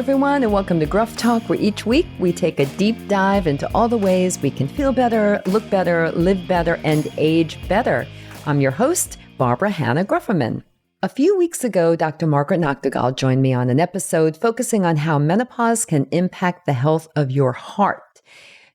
everyone, and welcome to GRUFFtalk, where each week we take a deep dive into all the ways we can feel better, look better, live better, and age better. I'm your host, Barbara Hannah Grufferman. A few weeks ago, Dr. Margaret Nachtigall joined me on an episode focusing on how menopause can impact the health of your heart.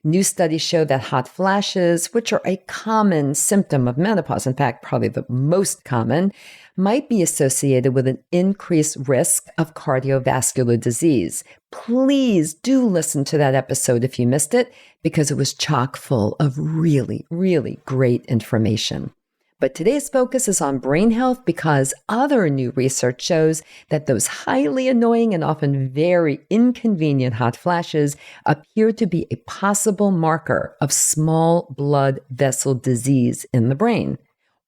New studies show that hot flashes, which are a common symptom of menopause, in fact, probably the most common, might be associated with an increased risk of cardiovascular disease. Please do listen to that episode if you missed it, because it was chock full of really, really great information. But today's focus is on brain health because other new research shows that those highly annoying and often very inconvenient hot flashes appear to be a possible marker of small blood vessel disease in the brain.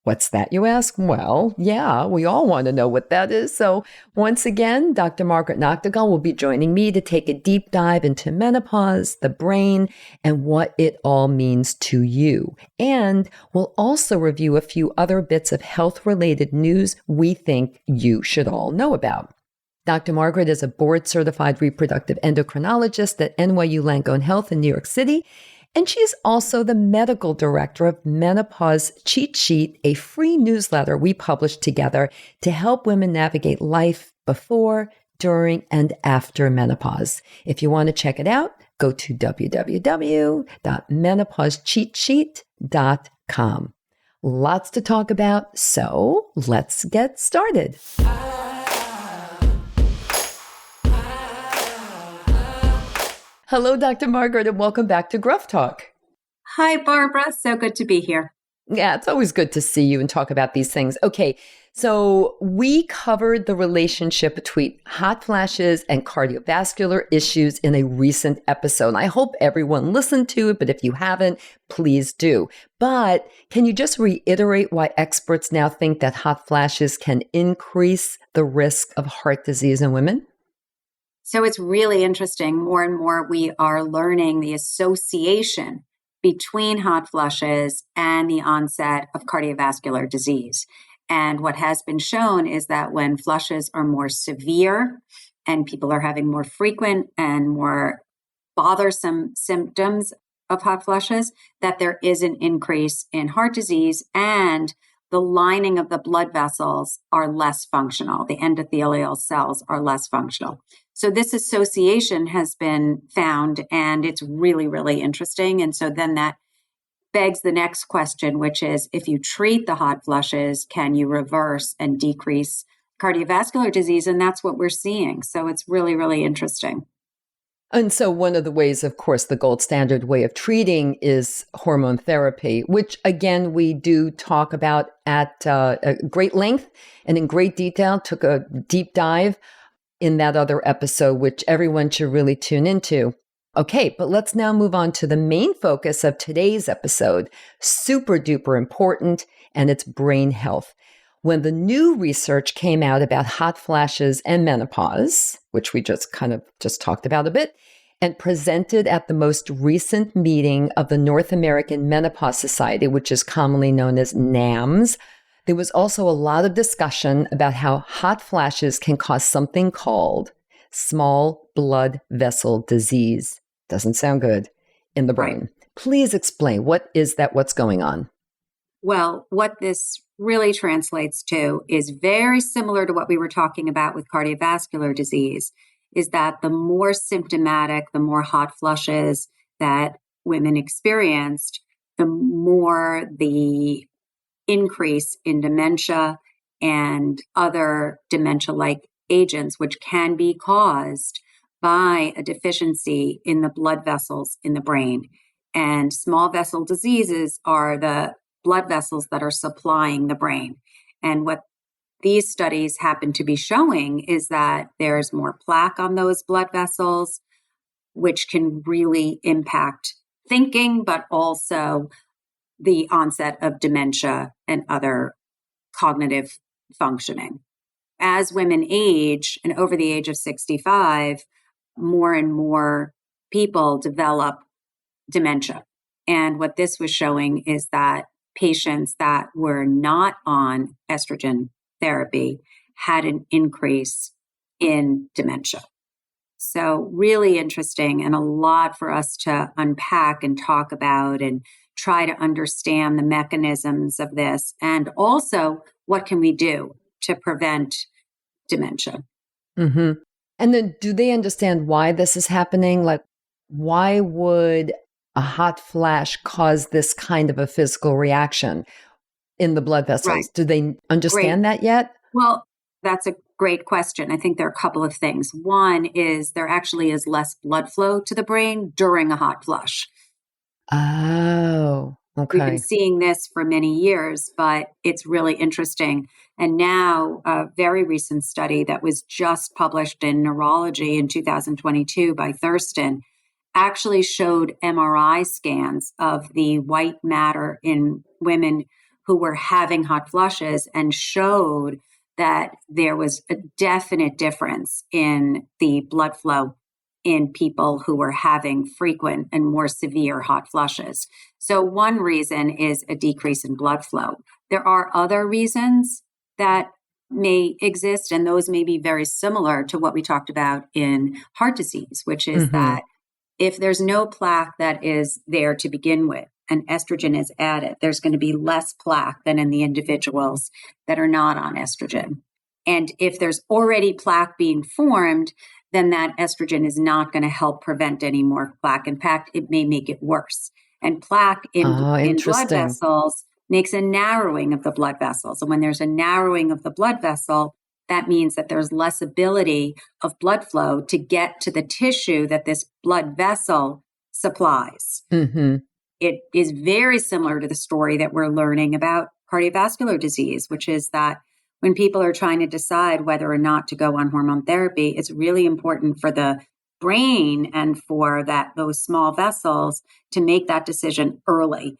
What's that, you ask? Well, yeah, we all want to know what that is. So once again, Dr. Margaret Nachtigall will be joining me to take a deep dive into menopause, the brain, and what it all means to you. And we'll also review a few other bits of health-related news we think you should all know about. Dr. Margaret is a board-certified reproductive endocrinologist at NYU Langone Health in New York City. And she is also the medical director of Menopause Cheat Sheet, a free newsletter we publish together to help women navigate life before, during, and after menopause. If you want to check it out, go to www.menopausecheatsheet.com. Lots to talk about, so let's get started. Hello, Dr. Margaret, and welcome back to GRUFFtalk. Hi, Barbara. So good to be here. Yeah, it's always good to see you and talk about these things. Okay, so we covered the relationship between hot flashes and cardiovascular issues in a recent episode. I hope everyone listened to it, but if you haven't, please do. But can you just reiterate why experts now think that hot flashes can increase the risk of heart disease in women? So it's really interesting. More and more, we are learning the association between hot flushes and the onset of cardiovascular disease. And what has been shown is that when flushes are more severe and people are having more frequent and more bothersome symptoms of hot flushes, that there is an increase in heart disease and the lining of the blood vessels are less functional. The endothelial cells are less functional. So this association has been found, and it's really, really interesting. And so then that begs the next question, which is, if you treat the hot flushes, can you reverse and decrease cardiovascular disease? And that's what we're seeing. So it's really, really interesting. And so one of the ways, of course, the gold standard way of treating is hormone therapy, which, again, we do talk about at great length and in great detail, took a deep dive in that other episode, which everyone should really tune into. Okay, but let's now move on to the main focus of today's episode, super duper important, and it's brain health. When the new research came out about hot flashes and menopause, which we just talked about a bit, and presented at the most recent meeting of the North American Menopause Society, which is commonly known as NAMS, there was also a lot of discussion about how hot flashes can cause something called small blood vessel disease. Doesn't sound good in the brain. Right. Please explain, what is that? What's going on? Well, what this really translates to is very similar to what we were talking about with cardiovascular disease, is that the more symptomatic, the more hot flushes that women experienced, the more the increase in dementia and other dementia-like agents, which can be caused by a deficiency in the blood vessels in the brain. And small vessel diseases are the blood vessels that are supplying the brain. And what these studies happen to be showing is that there's more plaque on those blood vessels, which can really impact thinking, but also the onset of dementia and other cognitive functioning. As women age and over the age of 65, more and more people develop dementia. And what this was showing is that patients that were not on estrogen therapy had an increase in dementia. So really interesting, and a lot for us to unpack and talk about and try to understand the mechanisms of this. And also, what can we do to prevent dementia? Mm-hmm. And then do they understand why this is happening? Like, why would a hot flash cause this kind of a physical reaction in the blood Right. vessels? Do they Great. understand that yet? Well, that's a great question. I think there are a couple of things. One is there actually is less blood flow to the brain during a hot flush. Oh, We've been okay. seeing this for many years, but it's really interesting. And now, a very recent study that was just published in Neurology in 2022 by Thurston actually showed MRI scans of the white matter in women who were having hot flushes and showed that there was a definite difference in the blood flow in people who were having frequent and more severe hot flushes. So one reason is a decrease in blood flow. There are other reasons that may exist, and those may be very similar to what we talked about in heart disease, which is that if there's no plaque that is there to begin with and estrogen is added, there's going to be less plaque than in the individuals that are not on estrogen. And if there's already plaque being formed, then that estrogen is not going to help prevent any more plaque. In fact, it may make it worse. And plaque in blood vessels makes a narrowing of the blood vessels. And when there's a narrowing of the blood vessel, that means that there's less ability of blood flow to get to the tissue that this blood vessel supplies. Mm-hmm. It is very similar to the story that we're learning about cardiovascular disease, which is that when people are trying to decide whether or not to go on hormone therapy, it's really important for the brain and for those small vessels to make that decision early,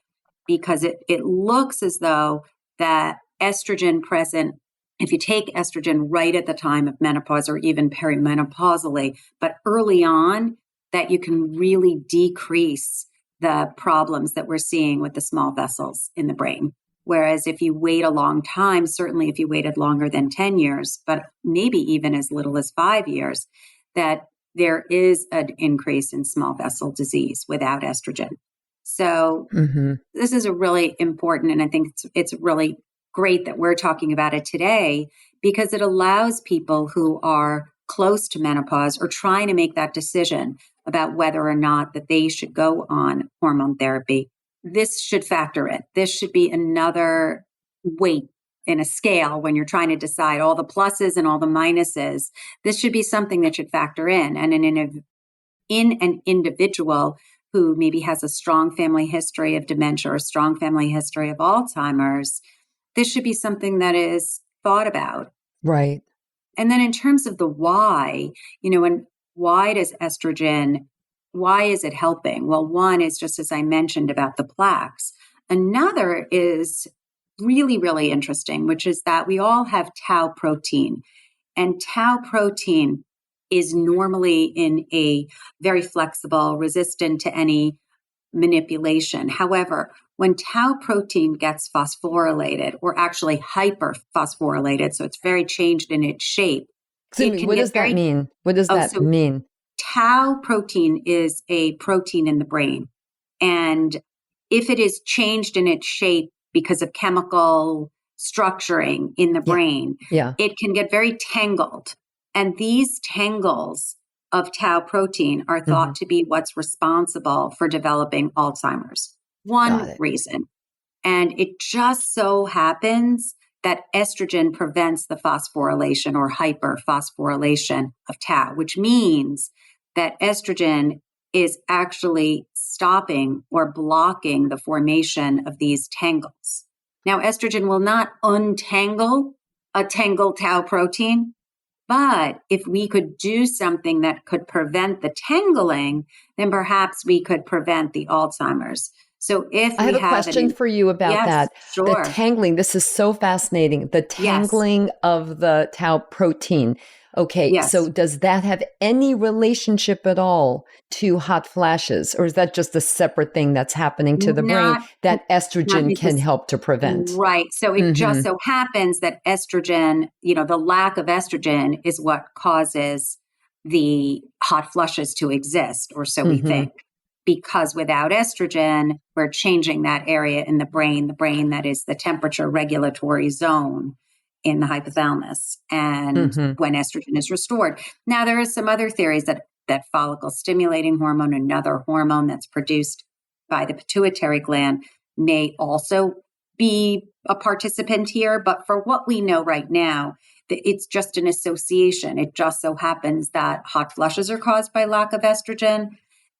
because it looks as though that estrogen present, if you take estrogen right at the time of menopause or even perimenopausally, but early on, that you can really decrease the problems that we're seeing with the small vessels in the brain. Whereas if you wait a long time, certainly if you waited longer than 10 years, but maybe even as little as 5 years, that there is an increase in small vessel disease without estrogen. So this is a really important, and I think it's really great that we're talking about it today, because it allows people who are close to menopause or trying to make that decision about whether or not that they should go on hormone therapy. This should factor in. This should be another weight in a scale when you're trying to decide all the pluses and all the minuses. This should be something that should factor in. And in an individual who maybe has a strong family history of dementia or a strong family history of Alzheimer's, this should be something that is thought about. Right. And then in terms of the why, and why is it helping? Well, one is just as I mentioned about the plaques. Another is really, really interesting, which is that we all have tau protein. And tau protein is normally in a very flexible, resistant to any manipulation. However, when tau protein gets phosphorylated, or actually hyperphosphorylated, so it's very changed in its shape. What does that mean? What does that mean? Tau protein is a protein in the brain. And if it is changed in its shape because of chemical structuring in the brain, it can get very tangled. And these tangles of tau protein are thought to be what's responsible for developing Alzheimer's. One reason. And it just so happens that estrogen prevents the phosphorylation or hyperphosphorylation of tau, which means that estrogen is actually stopping or blocking the formation of these tangles. Now, estrogen will not untangle a tangled tau protein, but if we could do something that could prevent the tangling, then perhaps we could prevent the Alzheimer's. So if I have a question for you about that. Sure. The tangling, this is so fascinating. The tangling of the tau protein. Okay, so does that have any relationship at all to hot flashes? Or is that just a separate thing that's happening to the brain that estrogen can help to prevent? Right. So it just so happens that estrogen, the lack of estrogen is what causes the hot flushes to exist, or so we Mm-hmm. think. Because without estrogen, we're changing that area in the brain that is the temperature regulatory zone in the hypothalamus. And Mm-hmm. when estrogen is restored. Now, there is some other theories that follicle stimulating hormone, another hormone that's produced by the pituitary gland, may also be a participant here. But for what we know right now, it's just an association. It just so happens that hot flushes are caused by lack of estrogen.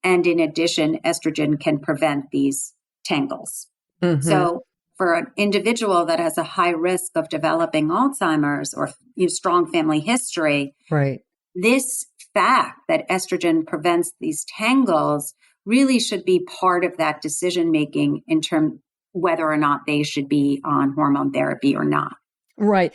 And in addition, estrogen can prevent these tangles. Mm-hmm. So for an individual that has a high risk of developing Alzheimer's or strong family history, Right. this fact that estrogen prevents these tangles really should be part of that decision making in terms whether or not they should be on hormone therapy or not. Right.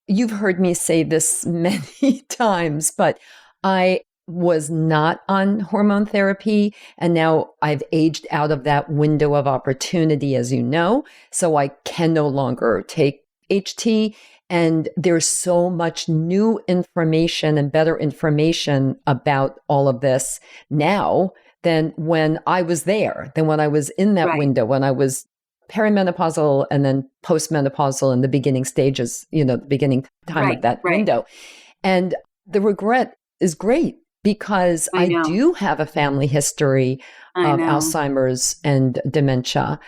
You've heard me say this many times, but I was not on hormone therapy, and now I've aged out of that window of opportunity, as you know, so I can no longer take HT. And there's so much new information and better information about all of this now than when I was there, than when I was in that window, when I was perimenopausal and then postmenopausal in the beginning stages, the beginning time of that window. And the regret is great because I do have a family history of Alzheimer's and dementia.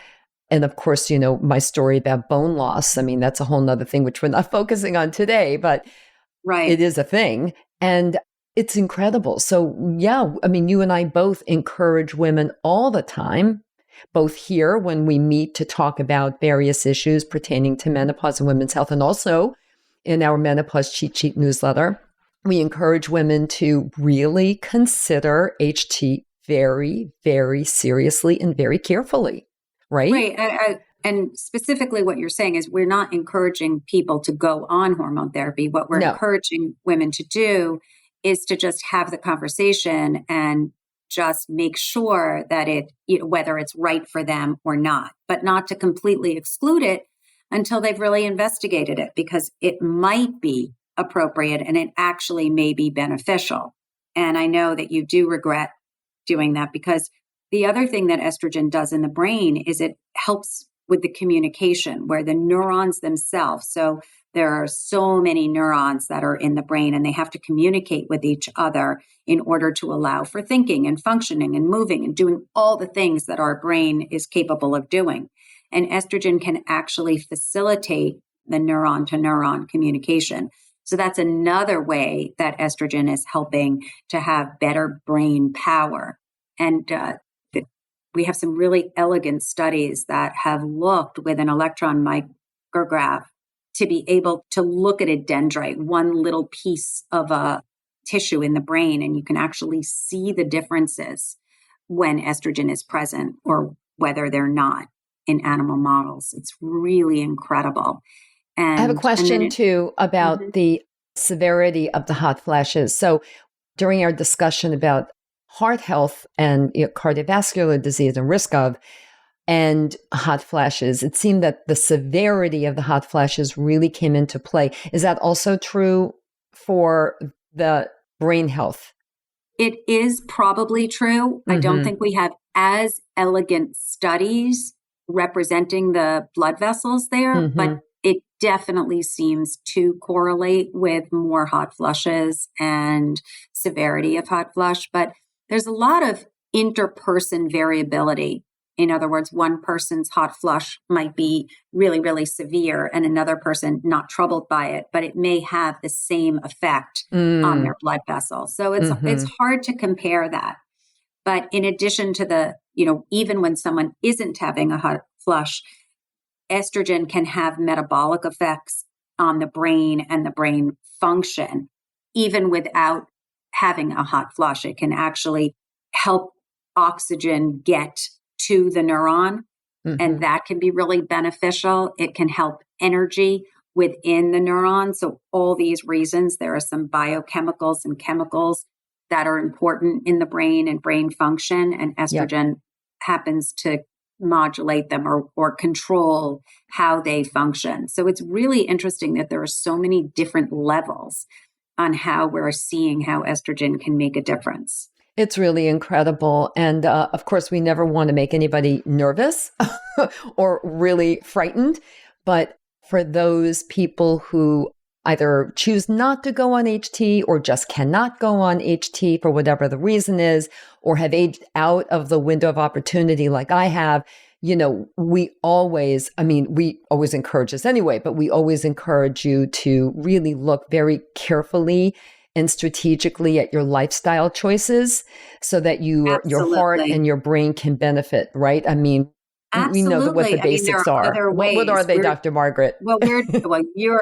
And of course, my story about bone loss. I mean, that's a whole nother thing, which we're not focusing on today, but it is a thing. And it's incredible. So yeah, I mean, you and I both encourage women all the time, both here when we meet to talk about various issues pertaining to menopause and women's health, and also in our Menopause Cheat Sheet newsletter. We encourage women to really consider HT very, very seriously and very carefully, right? Right. And specifically what you're saying is we're not encouraging people to go on hormone therapy. What we're encouraging women to do is to just have the conversation and just make sure that whether it's right for them or not, but not to completely exclude it until they've really investigated it, because it might be appropriate and it actually may be beneficial. And I know that you do regret doing that, because the other thing that estrogen does in the brain is it helps with the communication, where the neurons themselves, so there are so many neurons that are in the brain and they have to communicate with each other in order to allow for thinking and functioning and moving and doing all the things that our brain is capable of doing. And estrogen can actually facilitate the neuron to neuron communication. So that's another way that estrogen is helping to have better brain power. And we have some really elegant studies that have looked with an electron micrograph to be able to look at a dendrite, one little piece of a tissue in the brain, and you can actually see the differences when estrogen is present or whether they're not in animal models. It's really incredible. And I have a question too about the severity of the hot flashes. So during our discussion about heart health and cardiovascular disease and risk of, and hot flashes, it seemed that the severity of the hot flashes really came into play. Is that also true for the brain health? It is probably true. I don't think we have as elegant studies representing the blood vessels there, but it definitely seems to correlate with more hot flushes and severity of hot flush. But there's a lot of interperson variability. In other words, one person's hot flush might be really, really severe and another person not troubled by it, but it may have the same effect on their blood vessels. So it's hard to compare that. But in addition to even when someone isn't having a hot flush, estrogen can have metabolic effects on the brain and the brain function, even without having a hot flush. It can actually help oxygen get to the neuron, and that can be really beneficial. It can help energy within the neuron. So all these reasons, there are some biochemicals and chemicals that are important in the brain and brain function, and estrogen happens to modulate them or control how they function. So it's really interesting that there are so many different levels on how we're seeing how estrogen can make a difference. It's really incredible. And of course, we never want to make anybody nervous or really frightened. But for those people who either choose not to go on HT or just cannot go on HT for whatever the reason is, or have aged out of the window of opportunity like I have, we always encourage this anyway, but we always encourage you to really look very carefully and strategically at your lifestyle choices so that your heart and your brain can benefit, right? I mean, we know what the basics are. What are they, Dr. Margaret? Well, you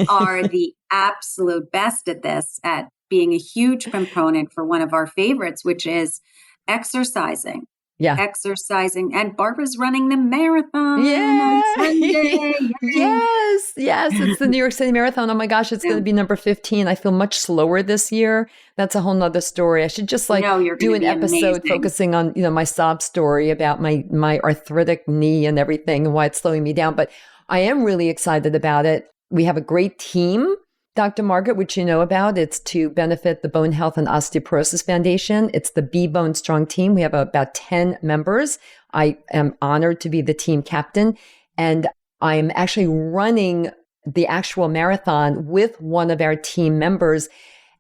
are the absolute best at this, at being a huge component for one of our favorites, which is exercising. Yeah. Exercising. And Barbara's running the marathon on Sunday. Yes. It's the New York City Marathon. Oh my gosh, it's going to be number 15. I feel much slower this year. That's a whole nother story. I should just do an episode focusing on, my sob story about my arthritic knee and everything and why it's slowing me down. But I am really excited about it. We have a great team, Dr. Margaret, which you know about. It's to benefit the Bone Health and Osteoporosis Foundation. It's the Be Bone Strong team. We have about 10 members. I am honored to be the team captain. And I'm actually running the actual marathon with one of our team members.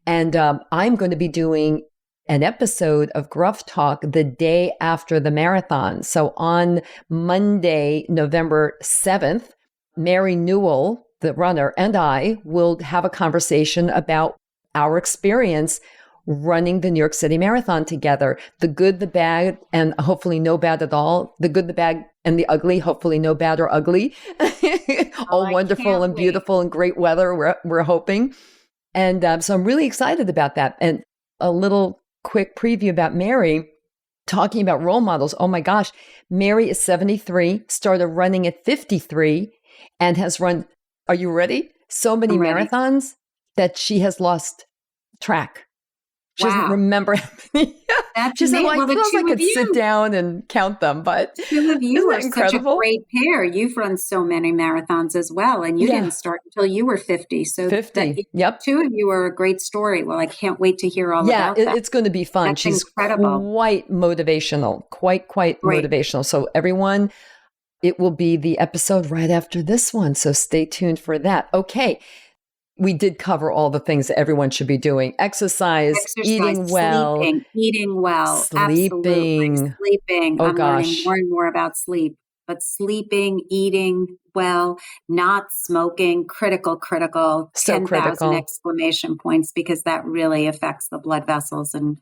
And I'm going to be doing an episode of GRUFFtalk the day after the marathon. So on Monday, November 7th, Mary Newell, the runner, and I will have a conversation about our experience running the New York City Marathon together. The good, the bad, and hopefully no bad at all. The good, the bad, and the ugly, hopefully no bad or ugly. All wonderful and beautiful and great weather, we're hoping. And so I'm really excited about that. And a little quick preview about Mary, talking about role models. Oh my gosh, Mary is 73, started running at 53, and has run, are you ready? So many marathons that she has lost track. She doesn't remember how many. She said, I suppose I could sit down and count them, but two of you are such a great pair. You've run so many marathons as well, and you didn't start until you were 50. So 50, yep. Two of you are a great story. Well, I can't wait to hear all about that. Yeah, it's going to be fun. That's She's incredible. Quite motivational, quite motivational. So everyone, it will be the episode right after this one. So stay tuned for that. Okay. We did cover all the things that everyone should be doing. Exercise, eating well. Sleeping well. Sleeping. Sleeping. Oh, I'm learning more and more about sleep. But sleeping, eating well, not smoking, critical, so 10,000 exclamation points, because that really affects the blood vessels and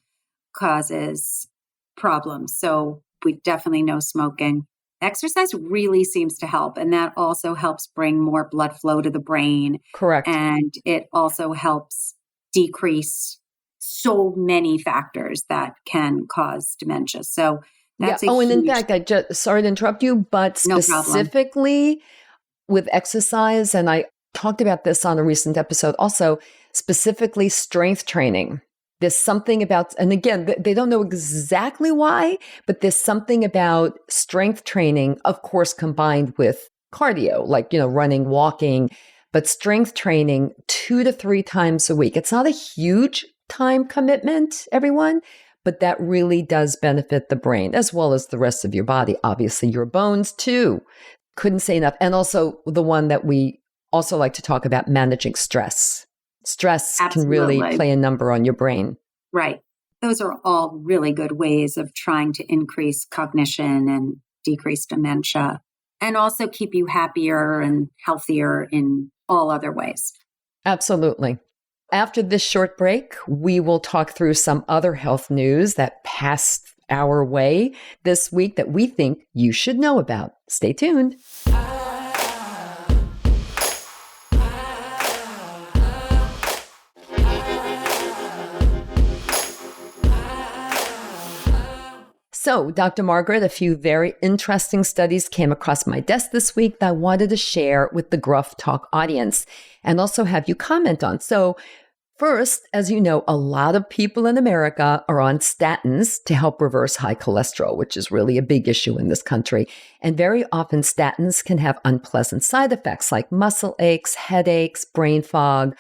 causes problems. So we definitely know smoking. Exercise really seems to help, and that also helps bring more blood flow to the brain. Correct. And it also helps decrease so many factors that can cause dementia. So that's and in fact, I just, sorry to interrupt you, but specifically with exercise, and I talked about this on a recent episode also, specifically strength training. There's something about, and again, they don't know exactly why, but there's something about strength training, of course, combined with cardio, like, running, walking, but strength training 2 to 3 times a week. It's not a huge time commitment, everyone, but that really does benefit the brain as well as the rest of your body. Obviously, your bones too. Couldn't say enough. And also the one that we also like to talk about, managing stress. Stress can really play a number on your brain. Right. Those are all really good ways of trying to increase cognition and decrease dementia, and also keep you happier and healthier in all other ways. Absolutely. After this short break, we will talk through some other health news that passed our way this week that we think you should know about. Stay tuned. So, Dr. Margaret, a few very interesting studies came across my desk this week that I wanted to share with the GRUFFtalk audience and also have you comment on. So, first, as you know, a lot of people in America are on statins to help reverse high cholesterol, which is really a big issue in this country. And very often statins can have unpleasant side effects like muscle aches, headaches, brain fog.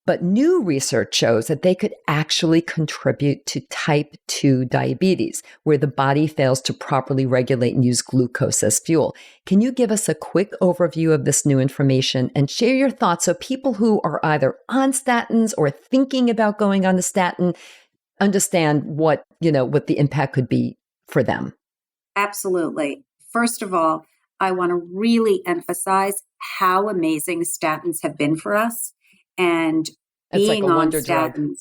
But new research shows that they could actually contribute to type 2 diabetes, where the body fails to properly regulate and use glucose as fuel. Can you give us a quick overview of this new information and share your thoughts so people who are either on statins or thinking about going on a statin understand what the impact could be for them? Absolutely. First of all, I want to really emphasize how amazing statins have been for us. And It's like being a on wonder statins, drug.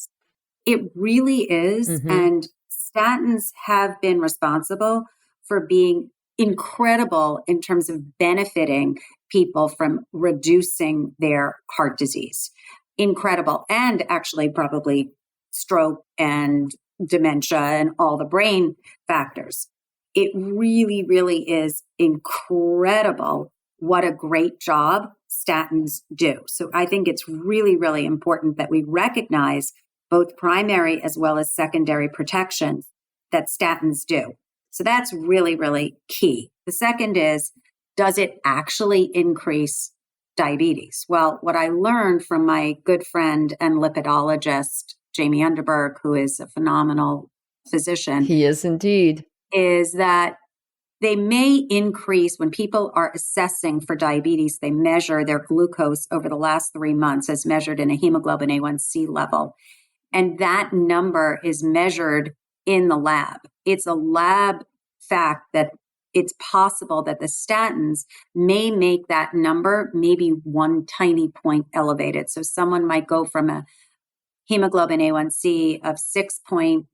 it really is. Mm-hmm. And statins have been responsible for being incredible in terms of benefiting people from reducing their heart disease. Incredible. And actually probably stroke and dementia and all the brain factors. It really, really is incredible what a great job statins do. So I think it's really, really important that we recognize both primary as well as secondary protections that statins do. So that's really, really key. The second is, does it actually increase diabetes? Well, what I learned from my good friend and lipidologist, Jamie Underberg, who is a phenomenal physician. He is indeed. Is that they may increase when people are assessing for diabetes. They measure their glucose over the last 3 months as measured in a hemoglobin A1C level. And that number is measured in the lab. It's a lab fact that it's possible that the statins may make that number maybe one tiny point elevated. So someone might go from a hemoglobin A1C of 6.4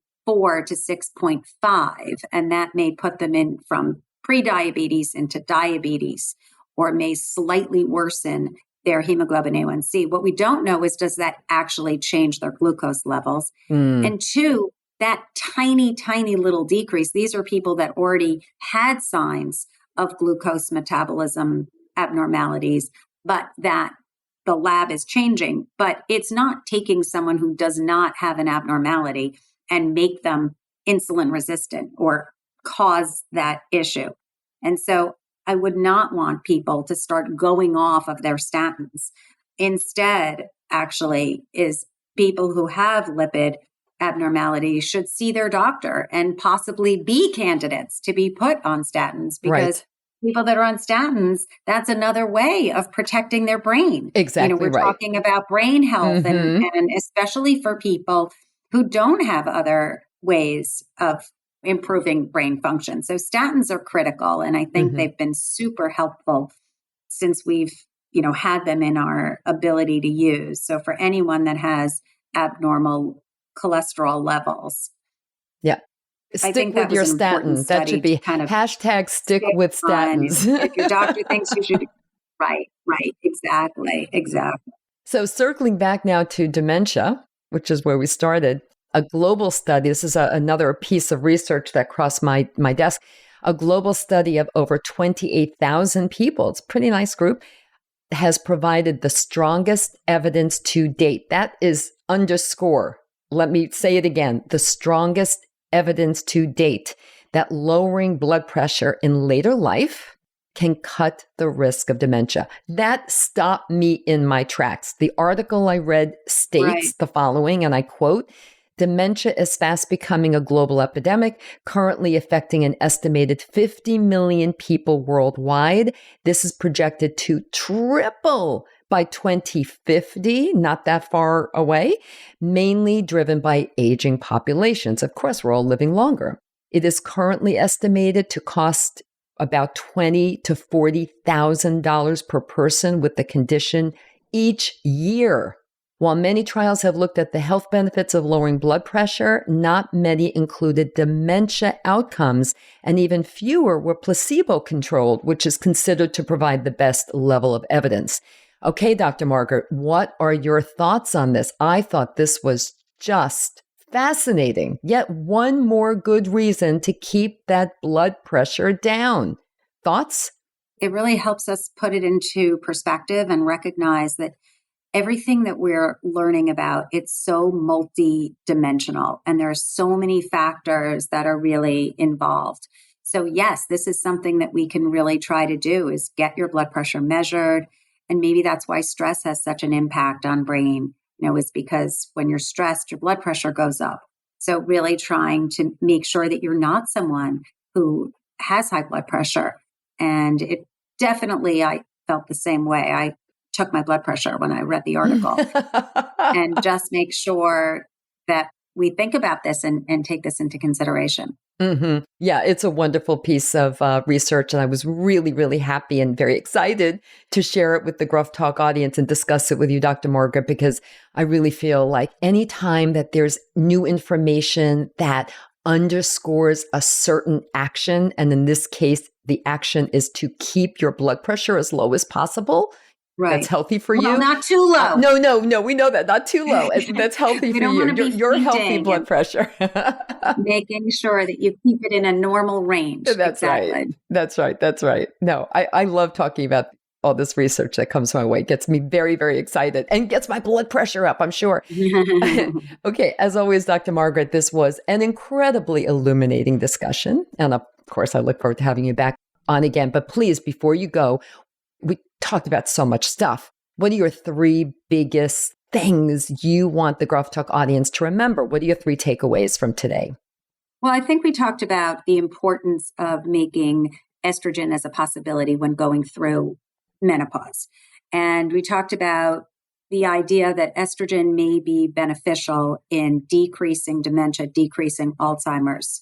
to 6.5, and that may put them in from prediabetes into diabetes, or may slightly worsen their hemoglobin A1C. What we don't know is, does that actually change their glucose levels? And two, that tiny, tiny little decrease, these are people that already had signs of glucose metabolism abnormalities, but that the lab is changing, but it's not taking someone who does not have an abnormality and make them insulin resistant or cause that issue. And so I would not want people to start going off of their statins. Instead, actually, is people who have lipid abnormalities should see their doctor and possibly be candidates to be put on statins, because people that are on statins, that's another way of protecting their brain. Exactly. We're talking about brain health, and especially for people who don't have other ways of improving brain function. So statins are critical, and I think they've been super helpful since we've, had them in our ability to use. So for anyone that has abnormal cholesterol levels. Yeah. Stick with your statin. That should be kind of hashtag stick with statins. If your doctor thinks you should. Right. Exactly. So circling back now to dementia, which is where we started, a global study, this is another piece of research that crossed my desk, a global study of over 28,000 people, it's a pretty nice group, has provided the strongest evidence to date. That is underscore. Let me say it again, the strongest evidence to date that lowering blood pressure in later life can cut the risk of dementia. That stopped me in my tracks. The article I read states the following, and I quote, "Dementia is fast becoming a global epidemic, currently affecting an estimated 50 million people worldwide. This is projected to triple by 2050, not that far away, mainly driven by aging populations. Of course, we're all living longer. It is currently estimated to cost about $20,000 to $40,000 per person with the condition each year. While many trials have looked at the health benefits of lowering blood pressure, not many included dementia outcomes, and even fewer were placebo-controlled, which is considered to provide the best level of evidence." Okay, Dr. Margaret, what are your thoughts on this? I thought this was just fascinating. Yet one more good reason to keep that blood pressure down. Thoughts? It really helps us put it into perspective and recognize that everything that we're learning about, it's so multi-dimensional, and there are so many factors that are really involved. So yes, this is something that we can really try to do, is get your blood pressure measured. And maybe that's why stress has such an impact on brain is because when you're stressed, your blood pressure goes up. So really trying to make sure that you're not someone who has high blood pressure. And it definitely, I felt the same way. I took my blood pressure when I read the article and just make sure that we think about this and take this into consideration. Mm-hmm. Yeah, it's a wonderful piece of research. And I was really, really happy and very excited to share it with the GRUFFtalk audience and discuss it with you, Dr. Margaret, because I really feel like anytime that there's new information that underscores a certain action, and in this case, the action is to keep your blood pressure as low as possible. Right. That's healthy for you. Not too low. No. We know that. Not too low. That's healthy for you. Your healthy blood pressure. Making sure that you keep it in a normal range. That's right. That's right. No, I love talking about all this research that comes my way. It gets me very, very excited and gets my blood pressure up, I'm sure. Okay. As always, Dr. Margaret, this was an incredibly illuminating discussion. And of course, I look forward to having you back on again. But please, before you go, we talked about so much stuff. What are your 3 biggest things you want the GRUFFtalk audience to remember? What are your 3 takeaways from today? Well, I think we talked about the importance of making estrogen as a possibility when going through menopause. And we talked about the idea that estrogen may be beneficial in decreasing dementia, decreasing Alzheimer's,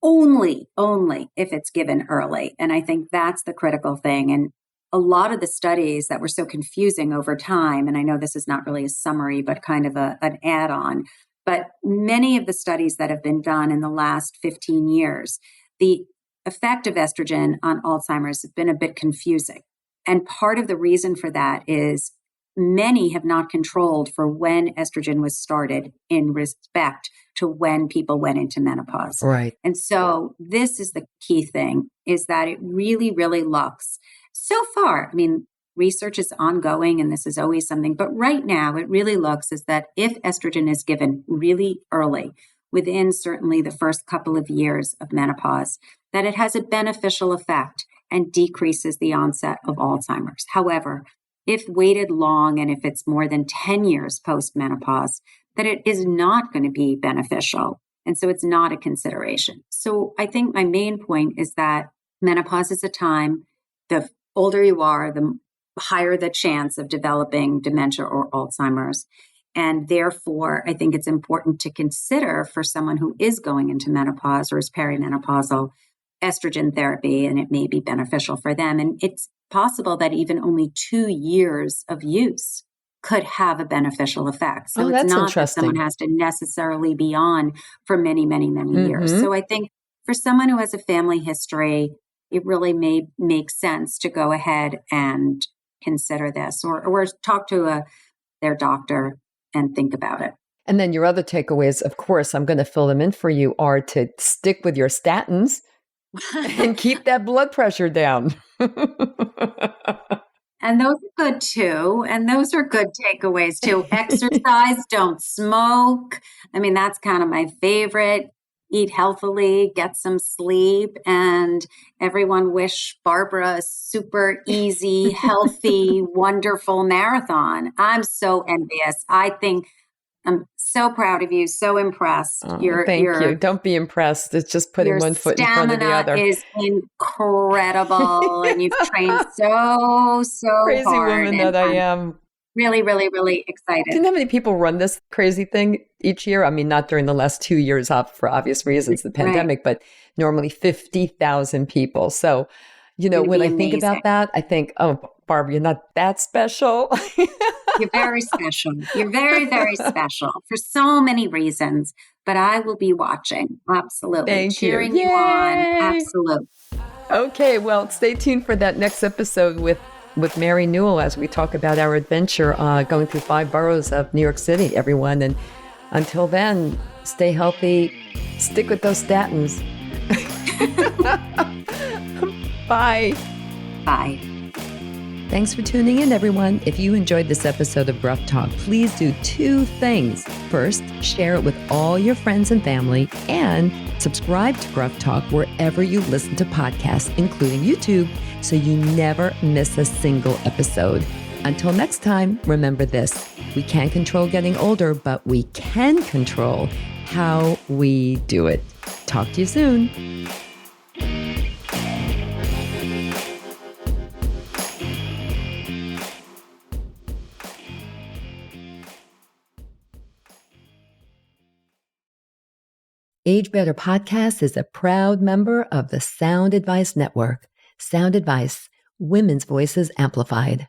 only if it's given early. And I think that's the critical thing. And a lot of the studies that were so confusing over time, and I know this is not really a summary, but kind of an add-on, but many of the studies that have been done in the last 15 years, the effect of estrogen on Alzheimer's has been a bit confusing. And part of the reason for that is many have not controlled for when estrogen was started in respect to when people went into menopause. Right. And so this is the key thing, is that it really, really looks so far. I mean, research is ongoing and this is always something, but right now it really looks is that if estrogen is given really early, within certainly the first couple of years of menopause, that it has a beneficial effect and decreases the onset of Alzheimer's. However, if waited long and if it's more than 10 years post-menopause, that it is not going to be beneficial. And so it's not a consideration. So I think my main point is that menopause is a time, the older you are, the higher the chance of developing dementia or Alzheimer's. And therefore, I think it's important to consider for someone who is going into menopause or is perimenopausal, estrogen therapy, and it may be beneficial for them. And it's possible that even only 2 years of use could have a beneficial effect. So it's not that someone has to necessarily be on for many, many, many years. So I think for someone who has a family history, it really may make sense to go ahead and consider this or talk to their doctor and think about it. And then your other takeaways, of course, I'm going to fill them in for you, are to stick with your statins and keep that blood pressure down. And those are good too. And those are good takeaways too. Exercise, don't smoke. I mean, that's kind of my favorite. Eat healthily, get some sleep. And everyone wish Barbara a super easy, healthy, wonderful marathon. I'm so envious. I think I'm so proud of you, so impressed. Thank you. Don't be impressed. It's just putting one foot in front of the other. Your stamina is incredible. And you've trained so crazy hard. Crazy woman that I am. Really, really, really excited. Do you know how many people run this crazy thing each year? I mean, not during the last 2 years for obvious reasons, the pandemic, but normally 50,000 people. So, when I think about that, I think, oh, Barbara, you're not that special. You're very special. You're very, very special for so many reasons, but I will be watching. Absolutely. Cheering you on. Absolutely. Okay. Well, stay tuned for that next episode with Mary Newell as we talk about our adventure going through 5 boroughs of New York City, everyone. And until then, stay healthy. Stick with those statins. Bye. Bye. Thanks for tuning in, everyone. If you enjoyed this episode of GRUFFtalk, please do 2 things. First, share it with all your friends and family, and subscribe to GRUFFtalk wherever you listen to podcasts, including YouTube, so you never miss a single episode. Until next time, remember this: We can't control getting older, but we can control how we do it. Talk to you soon. Age Better Podcast is a proud member of the Sound Advice Network. Sound Advice, women's voices amplified.